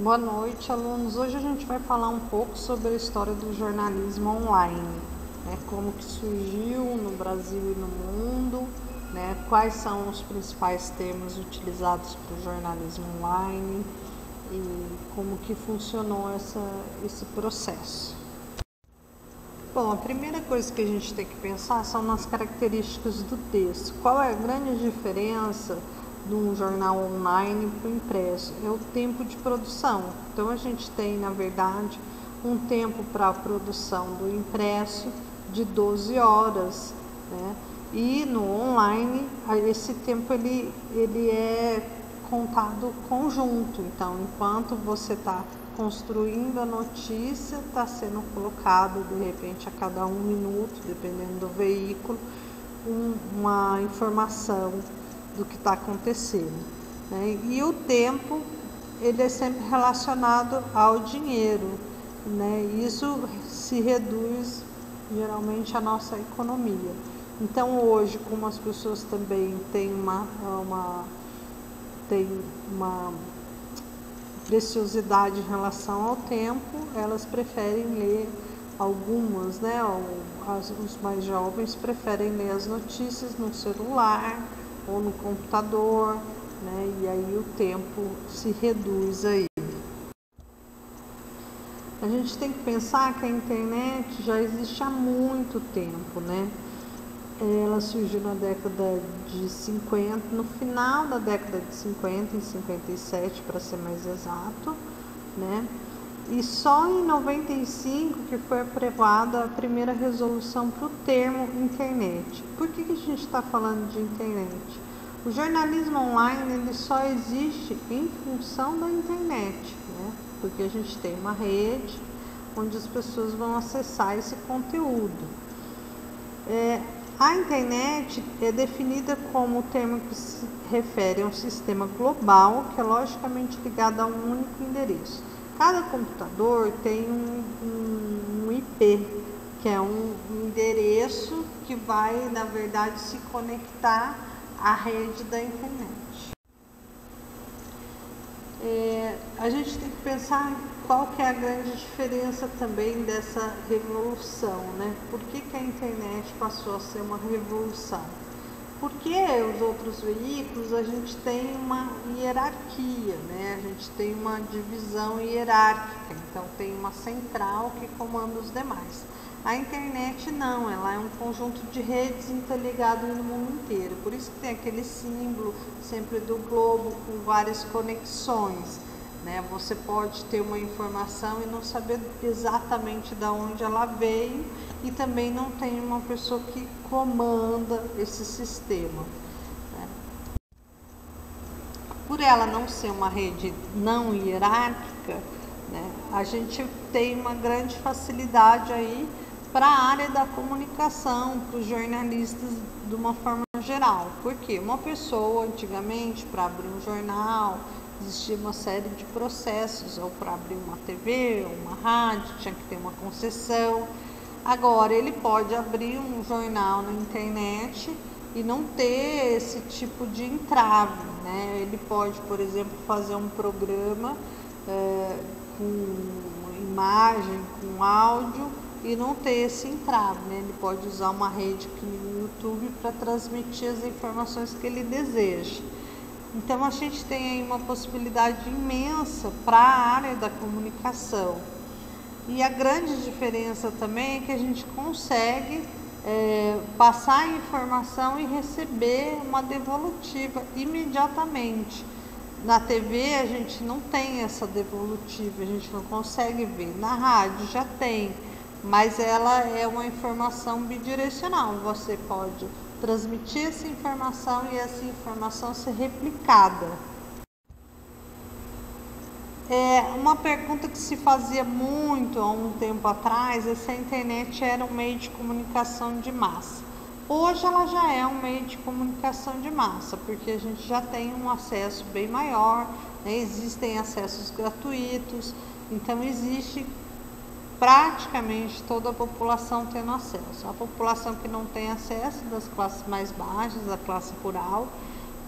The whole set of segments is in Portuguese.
Boa noite, alunos. Hoje a gente vai falar um pouco sobre a história do jornalismo online, né? Como que surgiu no Brasil e no mundo, né? Quais são os principais termos utilizados para o jornalismo online e como que funcionou esse processo. Bom, a primeira coisa que a gente tem que pensar são nas características do texto. Qual é a grande diferença de um jornal online para o impresso? É o tempo de produção. Então a gente tem, na verdade, um tempo para a produção do impresso de 12 horas, né? E no online esse tempo ele é contado conjunto. Então, enquanto você está construindo a notícia, está sendo colocado de repente a cada 1 minuto, dependendo do veículo, uma informação do que está acontecendo, né? E o tempo ele é sempre relacionado ao dinheiro, né? Isso se reduz geralmente a nossa economia. Então hoje, como as pessoas também têm uma preciosidade em relação ao tempo, elas preferem ler algumas, né? Os mais jovens preferem ler as notícias no celular ou no computador, né? E aí o tempo se reduz aí. A gente tem que pensar que a internet já existe há muito tempo, né? Ela surgiu na década de 50, no final da década de 50, em 57 para ser mais exato, né? E só em 95 que foi aprovada a primeira resolução para o termo internet. Por que a gente está falando de internet? O jornalismo online ele só existe em função da internet, né? Porque a gente tem uma rede onde as pessoas vão acessar esse conteúdo. A internet é definida como o termo que se refere a um sistema global que é logicamente ligado a um único endereço. Cada computador tem um IP, que é um endereço que vai, na verdade, se conectar à rede da internet. A gente tem que pensar qual que é a grande diferença também dessa revolução, né? Por que a internet passou a ser uma revolução? Porque os outros veículos a gente tem uma hierarquia, né? A gente tem uma divisão hierárquica, então tem uma central que comanda os demais. A internet não, ela é um conjunto de redes interligadas no mundo inteiro, por isso que tem aquele símbolo sempre do globo com várias conexões, né? Você pode ter uma informação e não saber exatamente de onde ela veio e também não tem uma pessoa que comanda esse sistema, né? Por ela não ser uma rede não hierárquica, né, a gente tem uma grande facilidade aí para a área da comunicação, para os jornalistas de uma forma geral. Porque uma pessoa antigamente, para abrir um jornal, existia uma série de processos, ou para abrir uma TV, ou uma rádio, tinha que ter uma concessão. Agora ele pode abrir um jornal na internet e não ter esse tipo de entrave, né? Ele pode, por exemplo, fazer um programa com imagem, com áudio e não ter esse entrave, né? Ele pode usar uma rede aqui no YouTube para transmitir as informações que ele deseja. Então a gente tem aí uma possibilidade imensa para a área da comunicação. E a grande diferença também é que a gente consegue passar a informação e receber uma devolutiva imediatamente. Na TV a gente não tem essa devolutiva, a gente não consegue ver. Na rádio já tem, mas ela é uma informação bidirecional. Você pode transmitir essa informação e essa informação ser replicada. Uma pergunta que se fazia muito há um tempo atrás é se a internet era um meio de comunicação de massa. Hoje ela já é um meio de comunicação de massa, porque a gente já tem um acesso bem maior, né? Existem acessos gratuitos, então existe praticamente toda a população tendo acesso. A população que não tem acesso, das classes mais baixas, da classe rural,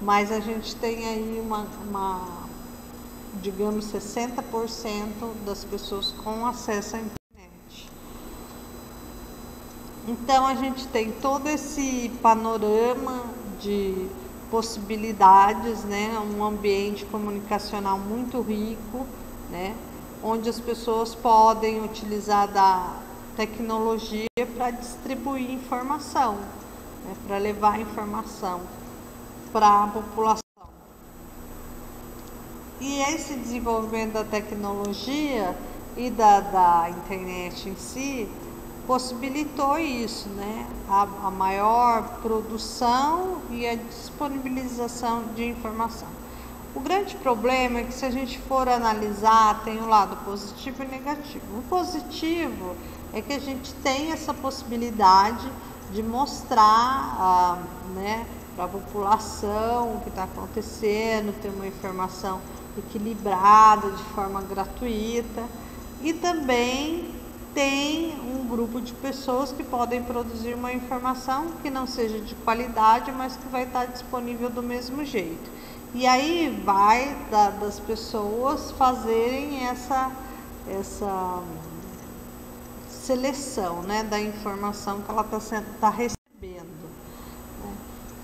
mas a gente tem aí digamos, 60% das pessoas com acesso à internet. Então a gente tem todo esse panorama de possibilidades, né? Um ambiente comunicacional muito rico, né? Onde as pessoas podem utilizar da tecnologia para distribuir informação, né? Para levar informação para a população. E esse desenvolvimento da tecnologia e da internet em si possibilitou isso, né? A maior produção e a disponibilização de informação. O grande problema é que, se a gente for analisar, tem um lado positivo e negativo. O positivo é que a gente tem essa possibilidade de mostrar, né, para a população o que está acontecendo, ter uma informação equilibrada, de forma gratuita, e também tem um grupo de pessoas que podem produzir uma informação que não seja de qualidade, mas que vai estar disponível do mesmo jeito. E aí vai das pessoas fazerem essa seleção, né, da informação que ela está recebendo.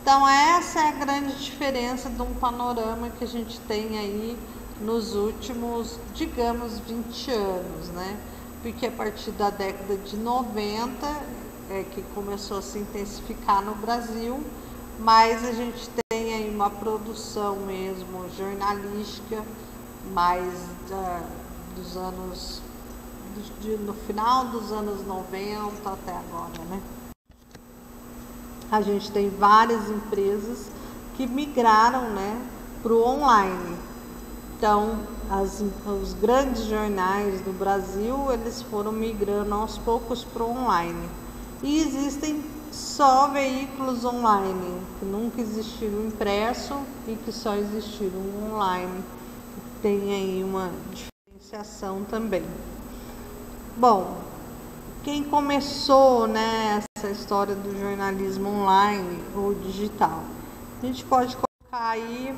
Então essa é a grande diferença de um panorama que a gente tem aí nos últimos, digamos, 20 anos, né? Porque a partir da década de 90 é que começou a se intensificar no Brasil, mas a gente tem aí uma produção mesmo jornalística mais dos anos, no final dos anos 90 até agora, né? A gente tem várias empresas que migraram, né, para o online. Então, os grandes jornais do Brasil, eles foram migrando aos poucos para o online. E existem só veículos online, que nunca existiram impresso e que só existiram online. Tem aí uma diferenciação também. Bom, quem começou, né, essa história do jornalismo online ou digital? A gente pode colocar aí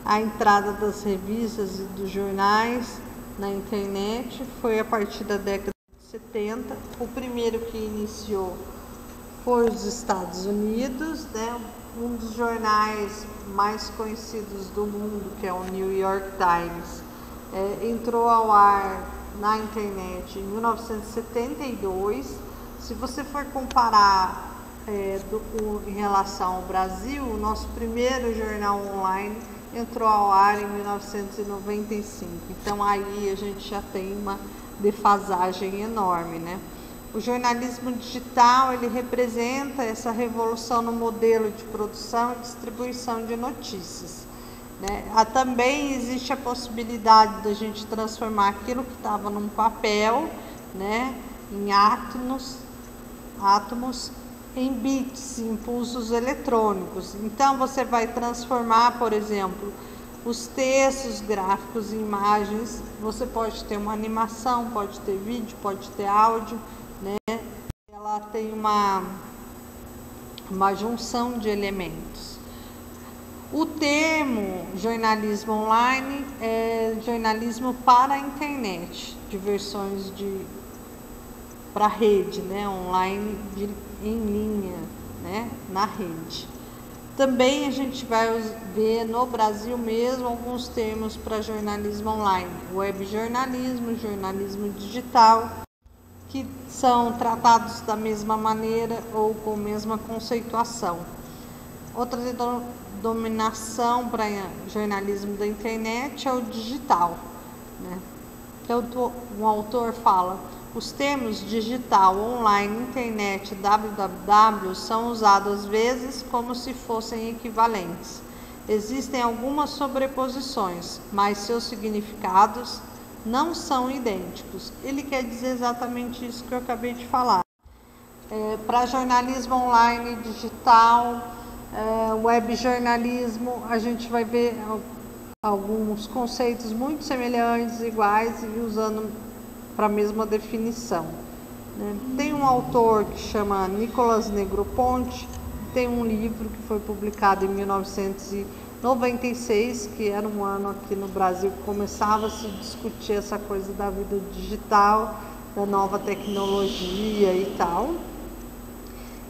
a entrada das revistas e dos jornais na internet. Foi a partir da década de 70. O primeiro que iniciou foi os Estados Unidos, né? Um dos jornais mais conhecidos do mundo, que é o New York Times, entrou ao ar na internet em 1972. Se você for comparar em relação ao Brasil, o nosso primeiro jornal online entrou ao ar em 1995. Então aí a gente já tem uma defasagem enorme, né? O jornalismo digital, ele representa essa revolução no modelo de produção e distribuição de notícias, né? Também existe a possibilidade da gente transformar aquilo que estava num papel, né, em átomos em bits, impulsos eletrônicos. Então você vai transformar, por exemplo, os textos, gráficos e imagens. Você pode ter uma animação, pode ter vídeo, pode ter áudio, né? Ela tem uma junção de elementos. O termo jornalismo online é jornalismo para a internet, de versões para rede, né? Online, em linha, né? Na rede. Também a gente vai ver no Brasil mesmo alguns termos para jornalismo online: web jornalismo, jornalismo digital, que são tratados da mesma maneira ou com a mesma conceituação. Outra denominação para jornalismo da internet é o digital, né? Então, um autor fala: os termos digital, online, internet, www são usados às vezes como se fossem equivalentes. Existem algumas sobreposições, mas seus significados não são idênticos. Ele quer dizer exatamente isso que eu acabei de falar. Para jornalismo online, digital, web jornalismo, a gente vai ver alguns conceitos muito semelhantes, iguais, e usando para a mesma definição, né? Tem um autor que chama Nicolas Negroponte, tem um livro que foi publicado em 1989, 96, que era um ano aqui no Brasil que começava a se discutir essa coisa da vida digital, da nova tecnologia e tal.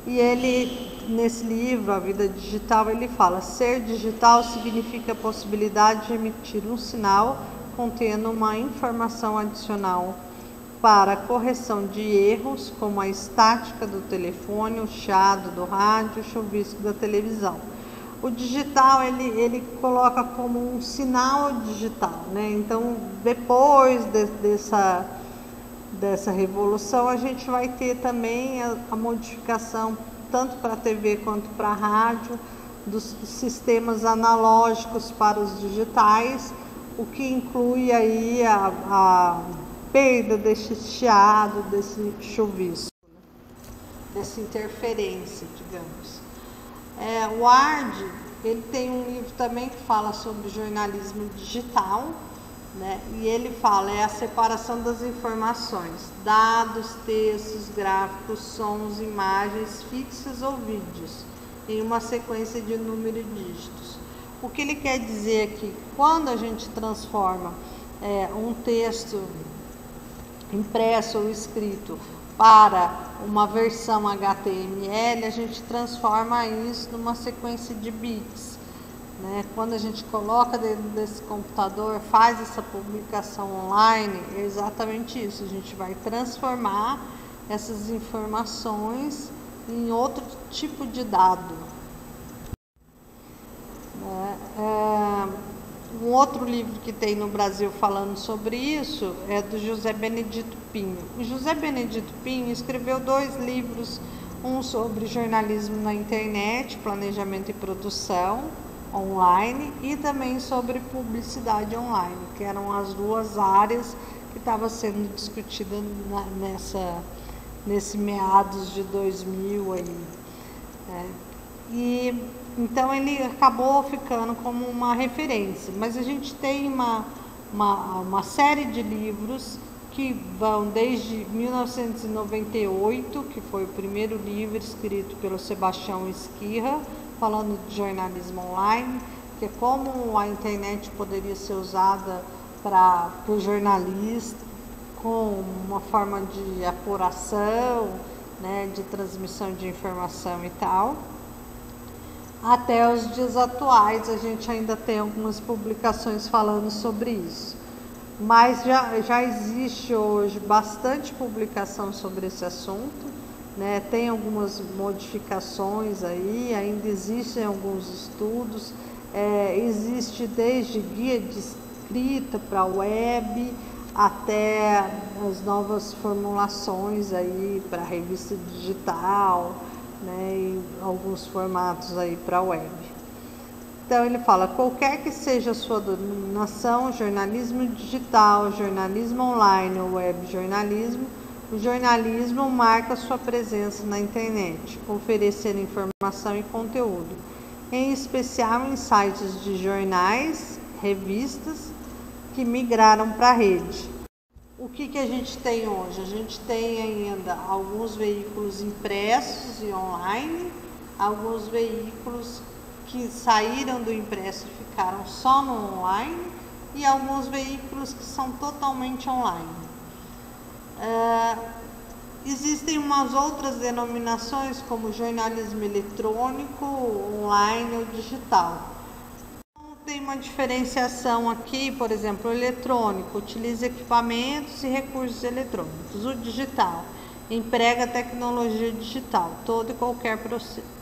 E ele, nesse livro, A Vida Digital, ele fala: ser digital significa a possibilidade de emitir um sinal contendo uma informação adicional para a correção de erros, como a estática do telefone, o chiado do rádio, o chuvisco da televisão. O digital, ele coloca como um sinal digital, né? Então, depois dessa revolução, a gente vai ter também a modificação, tanto para a TV quanto para a rádio, dos sistemas analógicos para os digitais, o que inclui aí a perda desse chiado, desse chuvisco, dessa interferência, digamos. O Ward, ele tem um livro também que fala sobre jornalismo digital, né? E ele fala, a separação das informações, dados, textos, gráficos, sons, imagens fixas ou vídeos, em uma sequência de número e dígitos. O que ele quer dizer aqui? Quando a gente transforma um texto impresso ou escrito para uma versão HTML, a gente transforma isso numa sequência de bits, né? Quando a gente coloca dentro desse computador, faz essa publicação online, é exatamente isso. A gente vai transformar essas informações em outro tipo de dado. Um outro livro que tem no Brasil falando sobre isso é do José Benedito Pinho. O José Benedito Pinho escreveu 2 livros, um sobre jornalismo na internet, planejamento e produção online, e também sobre publicidade online, que eram as 2 áreas que estavam sendo discutidas nesse meados de 2000 aí. E então ele acabou ficando como uma referência, mas a gente tem uma série de livros que vão desde 1998, que foi o primeiro livro escrito pelo Sebastião Esquirra, falando de jornalismo online, que é como a internet poderia ser usada para o jornalista, com uma forma de apuração, né, de transmissão de informação e tal. Até os dias atuais, a gente ainda tem algumas publicações falando sobre isso. Mas já existe hoje bastante publicação sobre esse assunto, né? Tem algumas modificações aí, ainda existem alguns estudos. Existe desde guia de escrita para web, até as novas formulações aí para revista digital, né, e alguns formatos aí para web. Então ele fala: qualquer que seja a sua denominação, jornalismo digital, jornalismo online ou web jornalismo, o jornalismo marca sua presença na internet, oferecer informação e conteúdo, em especial em sites de jornais, revistas que migraram para a rede. O que a gente tem hoje? A gente tem ainda alguns veículos impressos e online, alguns veículos que saíram do impresso e ficaram só no online, e alguns veículos que são totalmente online. Existem umas outras denominações, como jornalismo eletrônico, online ou digital. Tem uma diferenciação aqui, por exemplo, o eletrônico utiliza equipamentos e recursos eletrônicos. O digital emprega a tecnologia digital, todo e qualquer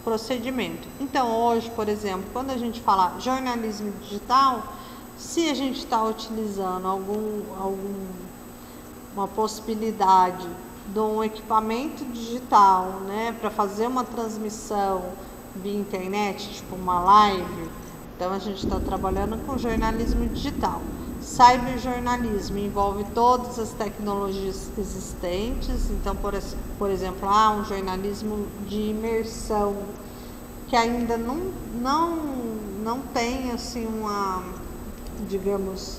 procedimento. Então, hoje, por exemplo, quando a gente fala jornalismo digital, se a gente está utilizando uma possibilidade de um equipamento digital, né, para fazer uma transmissão via internet, tipo uma live, então a gente está trabalhando com jornalismo digital. Cyberjornalismo envolve todas as tecnologias existentes. Então, por exemplo, um jornalismo de imersão, que ainda não tem assim digamos,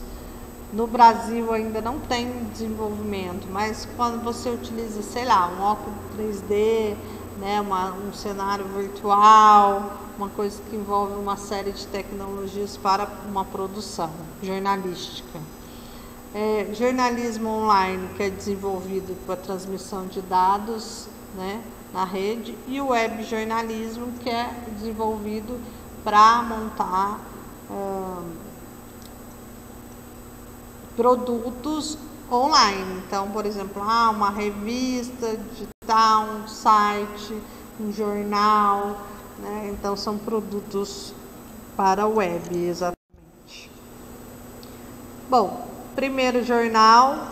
no Brasil ainda não tem desenvolvimento, mas quando você utiliza, sei lá, um óculos 3D, né, um cenário virtual, uma coisa que envolve uma série de tecnologias para uma produção jornalística. Jornalismo online, que é desenvolvido para transmissão de dados, né, na rede, e o web jornalismo, que é desenvolvido para montar produtos online. Então, por exemplo, uma revista digital, um site, um jornal, né? Então são produtos para o web, exatamente. Bom, primeiro jornal,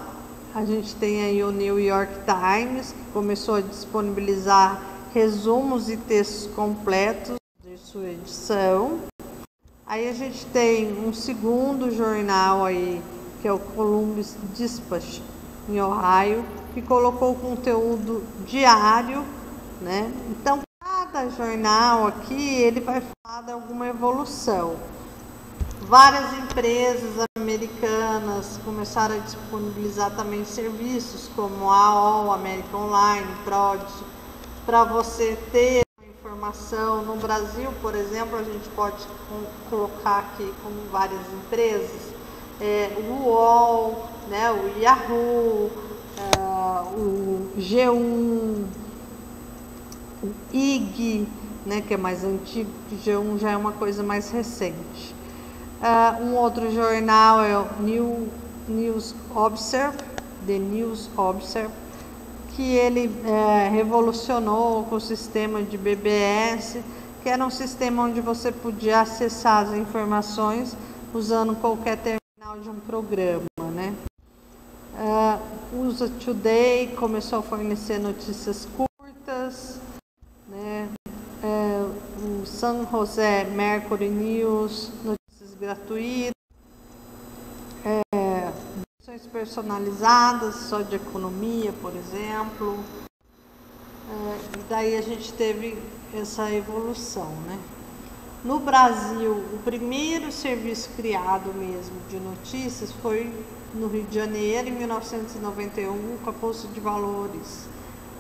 a gente tem aí o New York Times, que começou a disponibilizar resumos e textos completos de sua edição. Aí a gente tem um segundo jornal aí, que é o Columbus Dispatch, em Ohio, que colocou conteúdo diário, né? Então, cada jornal aqui, ele vai falar de alguma evolução. Várias empresas americanas começaram a disponibilizar também serviços como a AOL, American Online, Prodigy, para você ter informação. No Brasil, por exemplo, a gente pode colocar aqui como várias empresas, o UOL, né, o Yahoo, o G1, o IG, né, que é mais antigo, que G1 já é uma coisa mais recente. Um outro jornal é o News Observer, The News Observer, que ele revolucionou com o sistema de BBS, que era um sistema onde você podia acessar as informações usando qualquer terminal de um programa, né? USA Today começou a fornecer notícias curtas, né? O San Jose Mercury News, notícias gratuitas, edições personalizadas só de economia, por exemplo. E daí a gente teve essa evolução, né? No Brasil, o primeiro serviço criado mesmo de notícias foi no Rio de Janeiro, em 1991, com a Bolsa de Valores,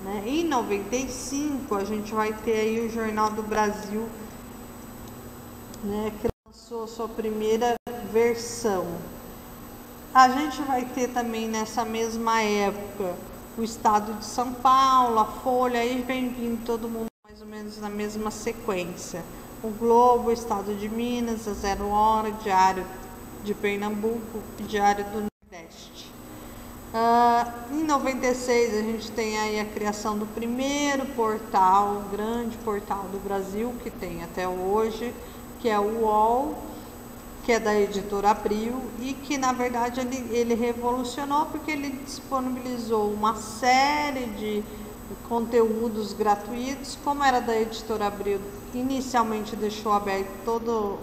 né? Em 95, a gente vai ter aí o Jornal do Brasil, né, que lançou sua primeira versão. A gente vai ter também nessa mesma época o Estado de São Paulo, a Folha, aí vem vindo todo mundo mais ou menos na mesma sequência. O Globo, o Estado de Minas, a Zero Hora, Diário de Pernambuco e Diário do Nordeste. Em 96 a gente tem aí a criação do primeiro portal, grande portal do Brasil, que tem até hoje, que é o UOL, que é da editora Abril, e que na verdade ele revolucionou porque ele disponibilizou uma série de conteúdos gratuitos. Como era da editora Abril, inicialmente deixou aberto todo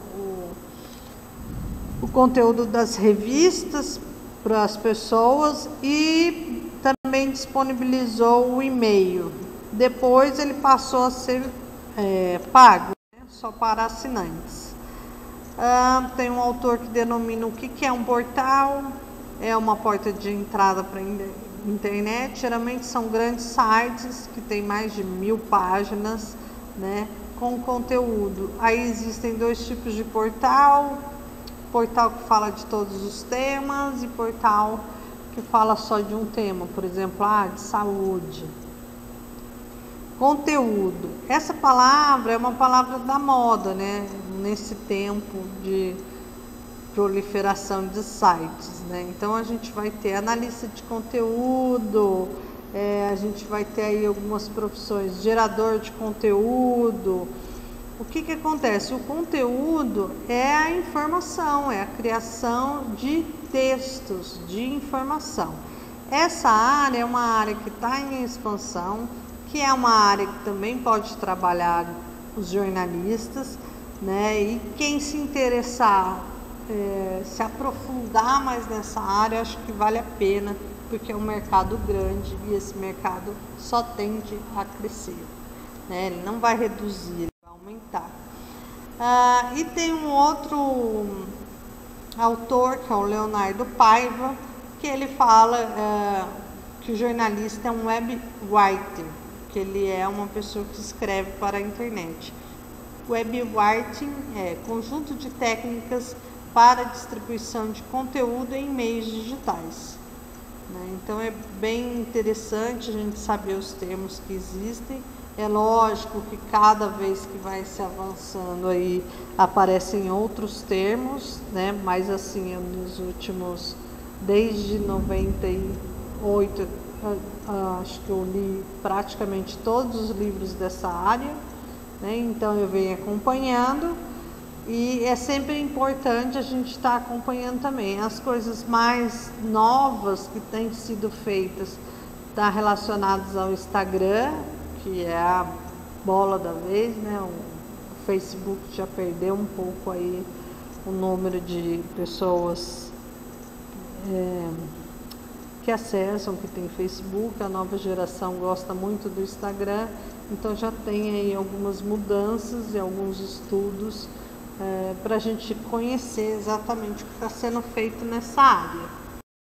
o conteúdo das revistas para as pessoas e também disponibilizou o e-mail. Depois ele passou a ser pago, né, só para assinantes. Tem um autor que denomina o que é um portal. É uma porta de entrada para a internet. Geralmente são grandes sites que tem mais de 1000 páginas, né, com conteúdo. Aí existem dois tipos de portal: portal que fala de todos os temas e portal que fala só de um tema, por exemplo, de saúde. Conteúdo. Essa palavra é uma palavra da moda, né? Nesse tempo de proliferação de sites, né? Então a gente vai ter analista de conteúdo, a gente vai ter aí algumas profissões, gerador de conteúdo. O que acontece? O conteúdo é a informação, é a criação de textos, de informação. Essa área é uma área que está em expansão, que é uma área que também pode trabalhar os jornalistas, né? E quem se interessar, se aprofundar mais nessa área, acho que vale a pena, porque é um mercado grande e esse mercado só tende a crescer, né? Ele não vai reduzir, ele vai aumentar. E tem um outro autor, que é o Leonardo Paiva, que ele fala que o jornalista é um web writer, porque ele é uma pessoa que escreve para a internet. Webwriting é conjunto de técnicas para distribuição de conteúdo em meios digitais. Então é bem interessante a gente saber os termos que existem. É lógico que cada vez que vai se avançando aí aparecem outros termos, né? Mas assim, nos últimos, desde 98, acho que eu li praticamente todos os livros dessa área, né? Então eu venho acompanhando e é sempre importante a gente estar acompanhando também as coisas mais novas que têm sido feitas, tá relacionadas ao Instagram, que é a bola da vez, né? O Facebook já perdeu um pouco aí o número de pessoas que acessam, que tem Facebook. A nova geração gosta muito do Instagram, então já tem aí algumas mudanças e alguns estudos para a gente conhecer exatamente o que está sendo feito nessa área.